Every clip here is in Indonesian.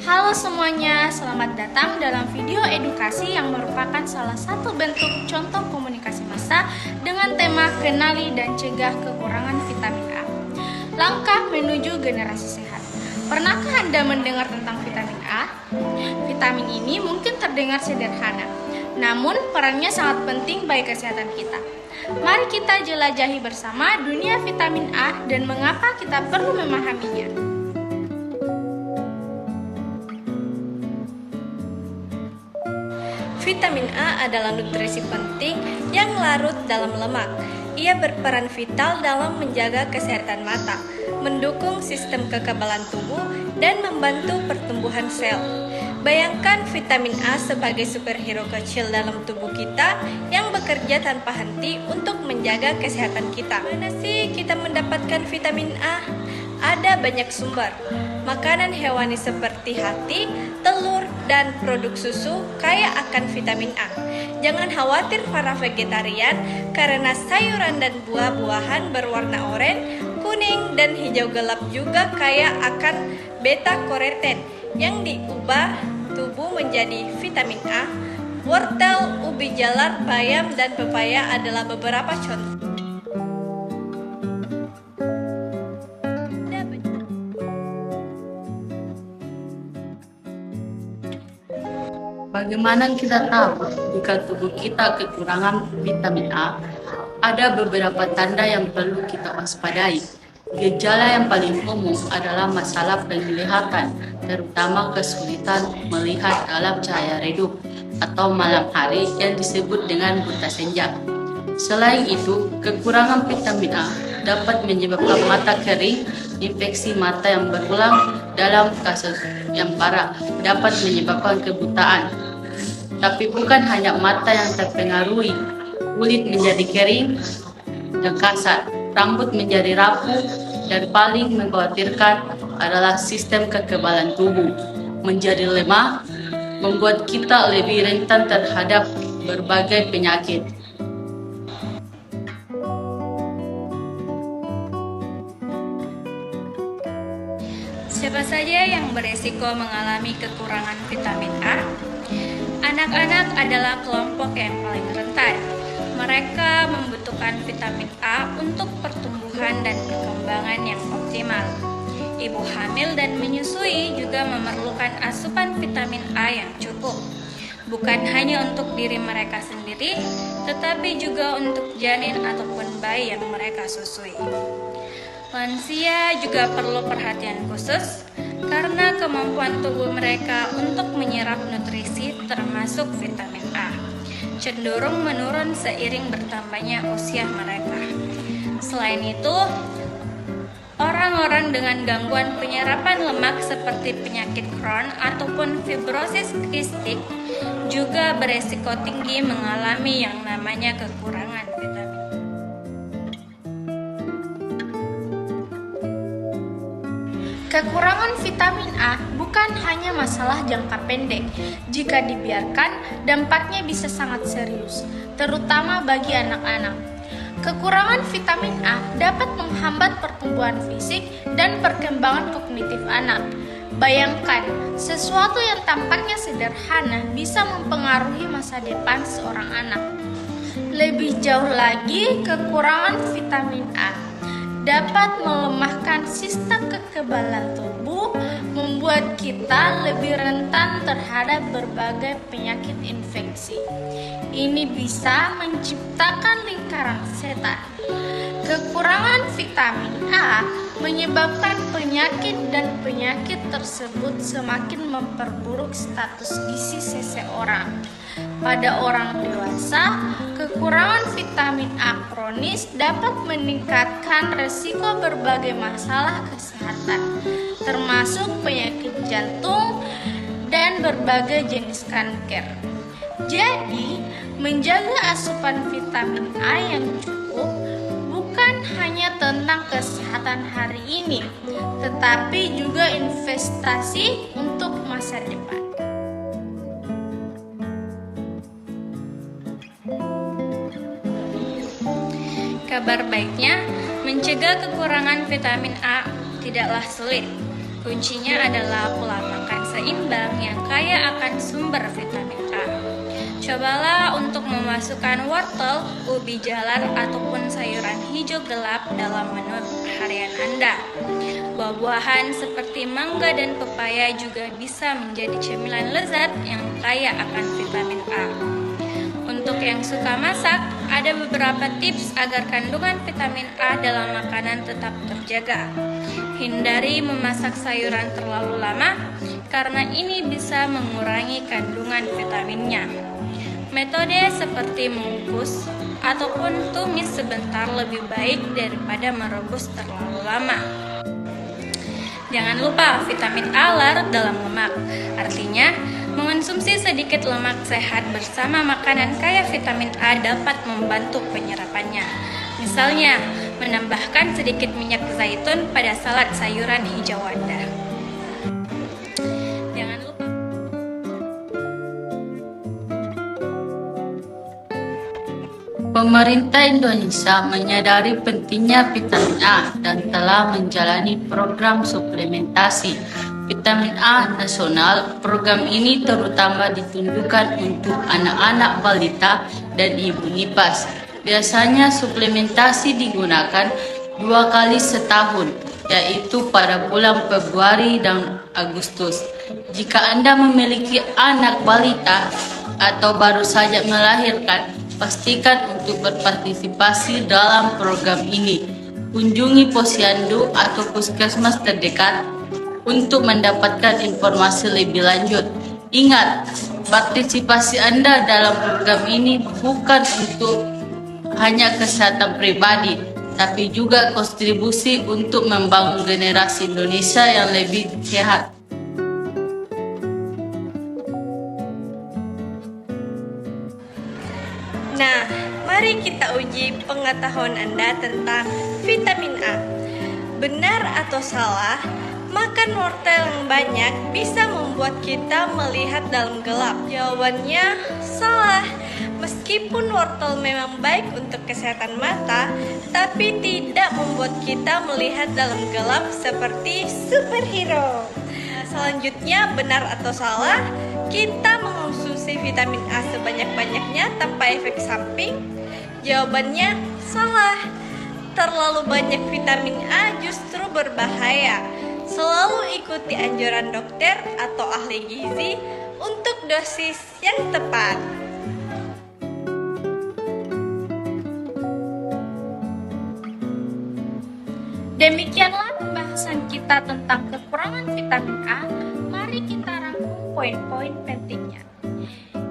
Halo semuanya, selamat datang dalam video edukasi yang merupakan salah satu bentuk contoh komunikasi massa dengan tema kenali dan cegah kekurangan vitamin A. Langkah menuju generasi sehat. Pernahkah Anda mendengar tentang vitamin A? Vitamin ini mungkin terdengar sederhana, namun perannya sangat penting bagi kesehatan kita. Mari kita jelajahi bersama dunia vitamin A dan mengapa kita perlu memahaminya. Vitamin A adalah nutrisi penting yang larut dalam lemak. Ia berperan vital dalam menjaga kesehatan mata, mendukung sistem kekebalan tubuh, dan membantu pertumbuhan sel. Bayangkan vitamin A sebagai superhero kecil dalam tubuh kita yang bekerja tanpa henti untuk menjaga kesehatan kita. Mana sih kita mendapatkan vitamin A? Ada banyak sumber. Makanan hewani seperti hati, telur, dan produk susu kaya akan vitamin A. Jangan khawatir para vegetarian, karena sayuran dan buah-buahan berwarna oranye, kuning, dan hijau gelap juga kaya akan beta-karoten yang diubah tubuh menjadi vitamin A. Wortel, ubi jalar, bayam, dan pepaya adalah beberapa contoh. Bagaimana kita tahu jika tubuh kita kekurangan vitamin A? Ada beberapa tanda yang perlu kita waspadai. Gejala yang paling umum adalah masalah penglihatan, terutama kesulitan melihat dalam cahaya redup atau malam hari yang disebut dengan buta senja. Selain itu, kekurangan vitamin A dapat menyebabkan mata kering, infeksi mata yang berulang, dalam kasus yang parah dapat menyebabkan kebutaan. Tapi bukan hanya mata yang terpengaruhi, kulit menjadi kering dan kasar, rambut menjadi rapuh, dan paling mengkhawatirkan adalah sistem kekebalan tubuh menjadi lemah, membuat kita lebih rentan terhadap berbagai penyakit. Siapa saja yang beresiko mengalami kekurangan vitamin A? Anak-anak adalah kelompok yang paling rentan. Mereka membutuhkan vitamin A untuk pertumbuhan dan perkembangan yang optimal. Ibu hamil dan menyusui juga memerlukan asupan vitamin A yang cukup. Bukan hanya untuk diri mereka sendiri, tetapi juga untuk janin ataupun bayi yang mereka susui. Lansia juga perlu perhatian khusus karena kemampuan tubuh mereka untuk menyerap nutrisi termasuk vitamin A cenderung menurun seiring bertambahnya usia mereka. Selain itu, orang-orang dengan gangguan penyerapan lemak seperti penyakit Crohn ataupun fibrosis kistik juga beresiko tinggi mengalami yang namanya kekurangan vitamin. Kekurangan vitamin A bukan hanya masalah jangka pendek. Jika dibiarkan, dampaknya bisa sangat serius, terutama bagi anak-anak. Kekurangan vitamin A dapat menghambat pertumbuhan fisik dan perkembangan kognitif anak. Bayangkan, sesuatu yang tampaknya sederhana bisa mempengaruhi masa depan seorang anak. Lebih jauh lagi, kekurangan vitamin A dapat melemahkan sistem kekebalan tubuh, membuat kita lebih rentan terhadap berbagai penyakit infeksi. Ini bisa menciptakan lingkaran setan. Kekurangan vitamin A menyebabkan penyakit dan penyakit tersebut semakin memperburuk status gizi seseorang. Pada orang dewasa, kekurangan vitamin A kronis dapat meningkatkan resiko berbagai masalah kesehatan, termasuk penyakit jantung dan berbagai jenis kanker. Jadi, menjaga asupan vitamin A yang cukup bukan hanya tentang kesehatan hari ini, tetapi juga investasi untuk masa depan. Kabar baiknya, mencegah kekurangan vitamin A tidaklah sulit. Kuncinya adalah pola makan seimbang yang kaya akan sumber vitamin A. Cobalah untuk memasukkan wortel, ubi jalar, ataupun sayuran hijau gelap dalam menu harian Anda. Buah-buahan seperti mangga dan pepaya juga bisa menjadi cemilan lezat yang kaya akan vitamin A. Untuk yang suka masak, ada beberapa tips agar kandungan vitamin A dalam makanan tetap terjaga. Hindari memasak sayuran terlalu lama, karena ini bisa mengurangi kandungan vitaminnya. Metode seperti mengukus ataupun tumis sebentar lebih baik daripada merebus terlalu lama. Jangan lupa vitamin A larut dalam lemak, artinya mengonsumsi sedikit lemak sehat bersama makanan kaya vitamin A dapat membantu penyerapannya. Misalnya, menambahkan sedikit minyak zaitun pada salad sayuran hijau Anda. Jangan lupa Pemerintah Indonesia menyadari pentingnya vitamin A dan telah menjalani program suplementasi vitamin A nasional. Program ini terutama ditunjukkan untuk anak-anak balita dan ibu nifas. Biasanya suplementasi digunakan 2 kali setahun, yaitu pada bulan Februari dan Agustus. Jika Anda memiliki anak balita atau baru saja melahirkan, pastikan untuk berpartisipasi dalam program ini. Kunjungi posyandu atau puskesmas terdekat untuk mendapatkan informasi lebih lanjut. Ingat, partisipasi Anda dalam program ini bukan untuk hanya kesehatan pribadi, tapi juga kontribusi untuk membangun generasi Indonesia yang lebih sehat. Nah, mari kita uji pengetahuan Anda tentang vitamin A. Benar atau salah, makan wortel yang banyak bisa membuat kita melihat dalam gelap? Jawabannya salah. Meskipun wortel memang baik untuk kesehatan mata, tapi tidak membuat kita melihat dalam gelap seperti superhero. Selanjutnya, benar atau salah, kita mengonsumsi vitamin A sebanyak-banyaknya tanpa efek samping? Jawabannya salah. Terlalu banyak vitamin A justru berbahaya. Selalu ikuti anjuran dokter atau ahli gizi untuk dosis yang tepat. Demikianlah pembahasan kita tentang kekurangan vitamin A. Mari kita rangkum poin-poin pentingnya.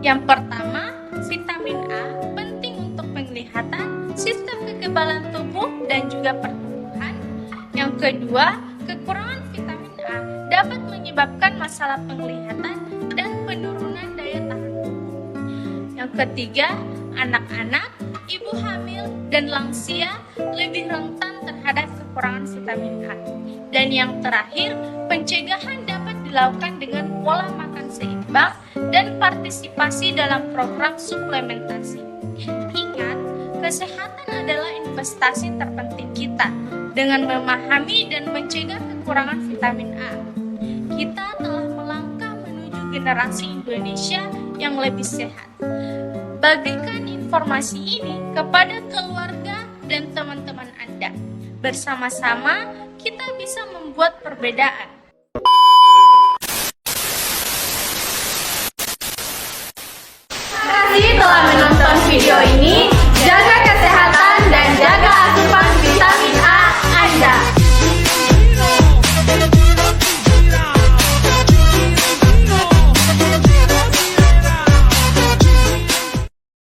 Yang pertama, vitamin A penting untuk penglihatan, sistem kekebalan tubuh, dan juga pertumbuhan. Yang kedua, kekurangan vitamin A dapat menyebabkan masalah penglihatan dan penurunan daya tahan tubuh. Yang ketiga, anak-anak, ibu hamil, dan lansia lebih rentan terhadap kekurangan vitamin A. Dan yang terakhir, pencegahan dapat dilakukan dengan pola makan seimbang dan partisipasi dalam program suplementasi. Ingat, kesehatan adalah investasi terpenting kita. Dengan memahami dan mencegah kekurangan vitamin A, kita telah melangkah menuju generasi Indonesia yang lebih sehat. Bagikan informasi ini kepada keluarga dan teman-teman Anda. Bersama-sama, kita bisa membuat perbedaan. Terima kasih telah menonton video ini. Jaga